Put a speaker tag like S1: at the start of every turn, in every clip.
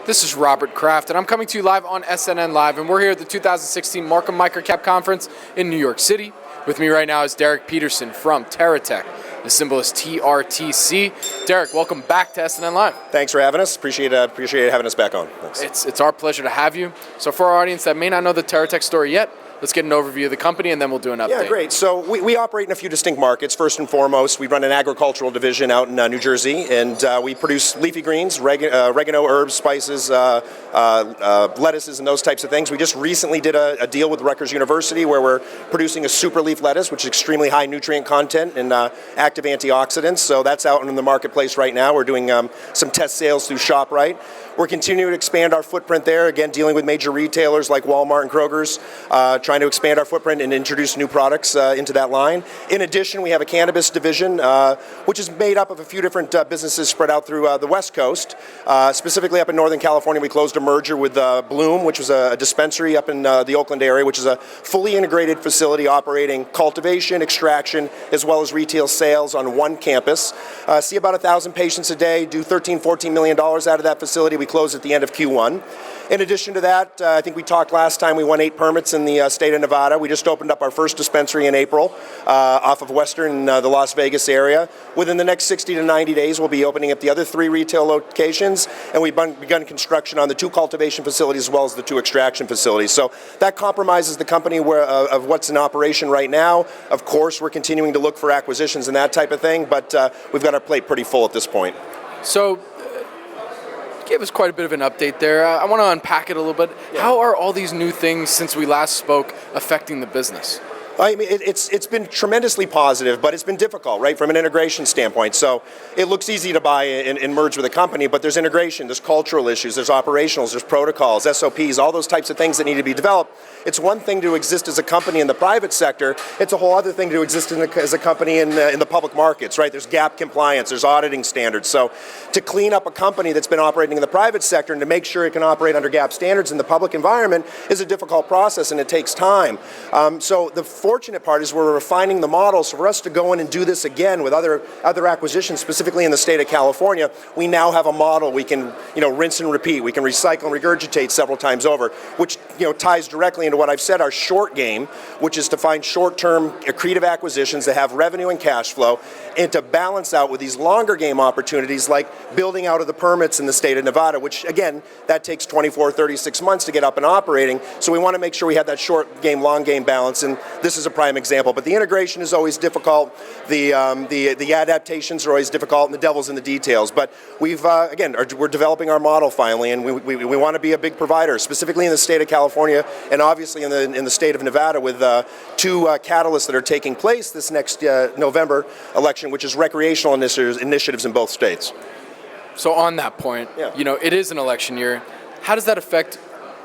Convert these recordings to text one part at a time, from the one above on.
S1: This is Robert Kraft, and I'm coming to you live on SNNLive, and we're here at the 2016 Marcum MicroCap Conference in New York City. With me right now is Derek Peterson from Terra Tech. The symbol is TRTC. Derek, welcome back to SNNLive.
S2: Thanks for having us. Appreciate having us back on. Thanks.
S1: It's our pleasure to have you. So for our audience that may not know the Terra Tech story yet, let's get an overview of the company, and then we'll do an update.
S2: Yeah, great. So we operate in a few distinct markets. First and foremost, we run an agricultural division out in New Jersey, and we produce leafy greens, oregano, herbs, spices, lettuces, and those types of things. We just recently did a deal with Rutgers University where we're producing a super leaf lettuce, which is extremely high nutrient content and active antioxidants. So that's out in the marketplace right now. We're doing some test sales through ShopRite. We're continuing to expand our footprint there, again, dealing with major retailers like Walmart and Kroger's, trying to expand our footprint and introduce new products into that line. In addition, we have a cannabis division, which is made up of a few different businesses spread out through the West Coast. Specifically up in Northern California, we closed a merger with Blüm, which was a dispensary up in the Oakland area, which is a fully integrated facility operating cultivation, extraction, as well as retail sales on one campus. See about 1,000 patients a day, do $13-14 million out of that facility. We closed at the end of Q1. In addition to that, I think we talked last time, we won 8 permits in the state of Nevada. We just opened up our first dispensary in April off of Western, the Las Vegas area. Within the next 60 to 90 days, we'll be opening up the other 3 retail locations, and we've begun construction on the 2 cultivation facilities as well as the 2 extraction facilities. So that compromises the company of what's in operation right now. Of course, we're continuing to look for acquisitions and that type of thing, but we've got our plate pretty full at this point.
S1: So, gave us quite a bit of an update there. I want to unpack it a little bit. Yeah. How are all these new things since we last spoke affecting the business?
S2: I mean, it's been tremendously positive, but it's been difficult, right, from an integration standpoint. So it looks easy to buy and merge with a company, but there's integration, there's cultural issues, there's operationals, there's protocols, SOPs, all those types of things that need to be developed. It's one thing to exist as a company in the private sector. It's a whole other thing to exist as a company in the public markets, right? There's GAAP compliance, there's auditing standards. So to clean up a company that's been operating in the private sector and to make sure it can operate under GAAP standards in the public environment is a difficult process, and it takes time. So the fortunate part is we're refining the model, so for us to go in and do this again with other acquisitions, specifically in the state of California, we now have a model we can rinse and repeat. We can recycle and regurgitate several times over, which ties directly into what I've said, our short game, which is to find short-term accretive acquisitions that have revenue and cash flow, and to balance out with these longer game opportunities like building out of the permits in the state of Nevada, which again, that takes 24, 36 months to get up and operating. So we want to make sure we have that short game, long game balance, and this is a prime example. But the integration is always difficult. The adaptations are always difficult, and the devil's in the details. But we're developing our model finally, and we want to be a big provider, specifically in the state of California, and obviously in the state of Nevada, with 2 catalysts that are taking place this next November election, which is recreational initiatives in both states.
S1: So on that point, it is an election year. How does that affect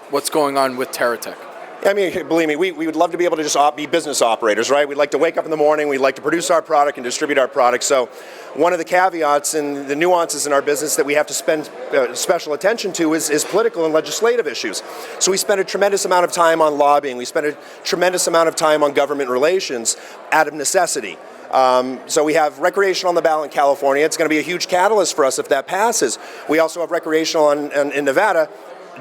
S1: what's going on with Terra Tech?
S2: I mean, believe me, we would love to be able to just be business operators, right? We'd like to wake up in the morning, we'd like to produce our product and distribute our product. So one of the caveats and the nuances in our business that we have to spend special attention to is political and legislative issues. So we spend a tremendous amount of time on lobbying. We spend a tremendous amount of time on government relations out of necessity. So we have recreational on the ballot in California. It's going to be a huge catalyst for us if that passes. We also have recreational in Nevada.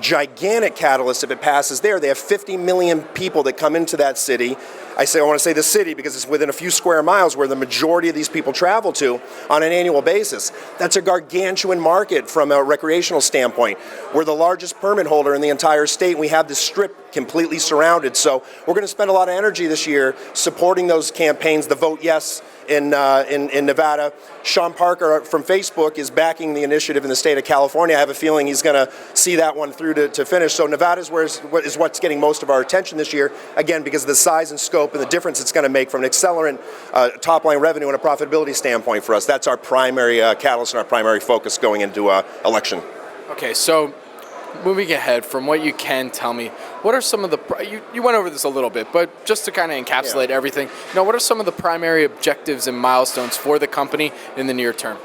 S2: Gigantic catalyst if it passes there. They have 50 million people that come into that city. I want to say the city because it's within a few square miles where the majority of these people travel to on an annual basis. That's a gargantuan market from a recreational standpoint. We're the largest permit holder in the entire state. We have the strip completely surrounded. So we're going to spend a lot of energy this year supporting those campaigns, the Vote Yes in Nevada. Sean Parker from Facebook is backing the initiative in the state of California. I have a feeling he's going to see that one through to finish. So Nevada is what's getting most of our attention this year, again, because of the size and scope and the difference it's going to make from an accelerant top-line revenue and a profitability standpoint for us. That's our primary catalyst and our primary focus going into election.
S1: Okay, so moving ahead, from what you can tell me, what are some of the, you went over this a little bit, but just to kind of encapsulate everything, what are some of the primary objectives and milestones for the company in the near term?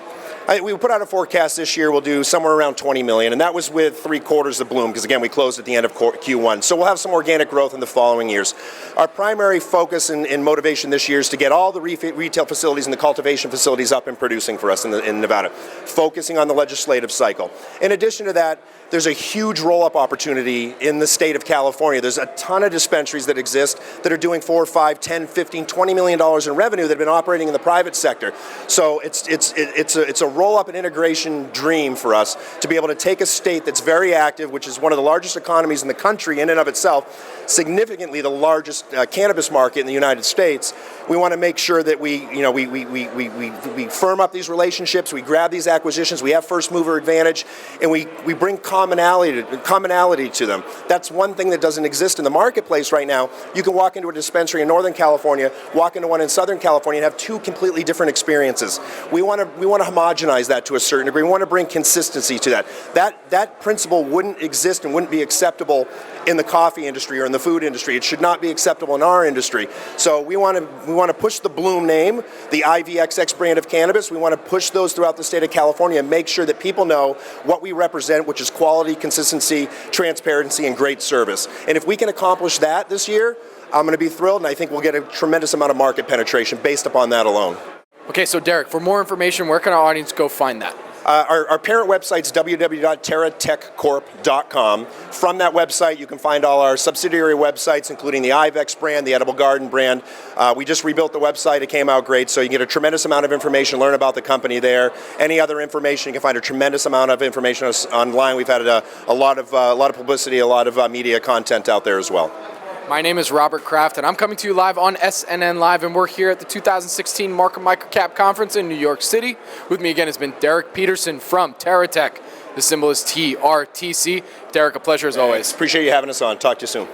S2: We put out a forecast this year. We'll do somewhere around 20 million, and that was with 3/4 of Blüm, because again, we closed at the end of Q1. So we'll have some organic growth in the following years. Our primary focus and motivation this year is to get all the retail facilities and the cultivation facilities up and producing for us in Nevada, focusing on the legislative cycle. In addition to that, there's a huge roll-up opportunity in the state of California. There's a ton of dispensaries that exist that are doing $4, $5, $10, $15, $20 million in revenue that have been operating in the private sector. So it's a roll-up and integration dream for us to be able to take a state that's very active, which is one of the largest economies in the country in and of itself, significantly the largest cannabis market in the United States. We want to make sure that we firm up these relationships, we grab these acquisitions, we have first mover advantage, and we bring commonality to them. That's one thing that doesn't exist in the marketplace right now. You can walk into a dispensary in Northern California, walk into one in Southern California, and have two completely different experiences. We want to homogenize that to a certain degree. We want to bring consistency to that. That principle wouldn't exist and wouldn't be acceptable in the coffee industry or in the food industry. It should not be acceptable in our industry. So we want to push the Blüm name, the IVXX brand of cannabis. We want to push those throughout the state of California and make sure that people know what we represent, which is quality, consistency, transparency, and great service. And if we can accomplish that this year, I'm going to be thrilled, and I think we'll get a tremendous amount of market penetration based upon that alone.
S1: Okay, so Derek, for more information, where can our audience go find that?
S2: Our parent website's www.terratechcorp.com. From that website, you can find all our subsidiary websites, including the IVXX brand, the Edible Garden brand. We just rebuilt the website. It came out great, so you can get a tremendous amount of information, learn about the company there. Any other information, you can find a tremendous amount of information online. We've had a lot of publicity, a lot of media content out there as well.
S1: My name is Robert Kraft, and I'm coming to you live on SNNLive, and we're here at the 2016 Marcum MicroCap Conference in New York City. With me again has been Derek Peterson from Terra Tech. The symbol is TRTC. Derek, a pleasure as always.
S2: Appreciate you having us on. Talk to you soon.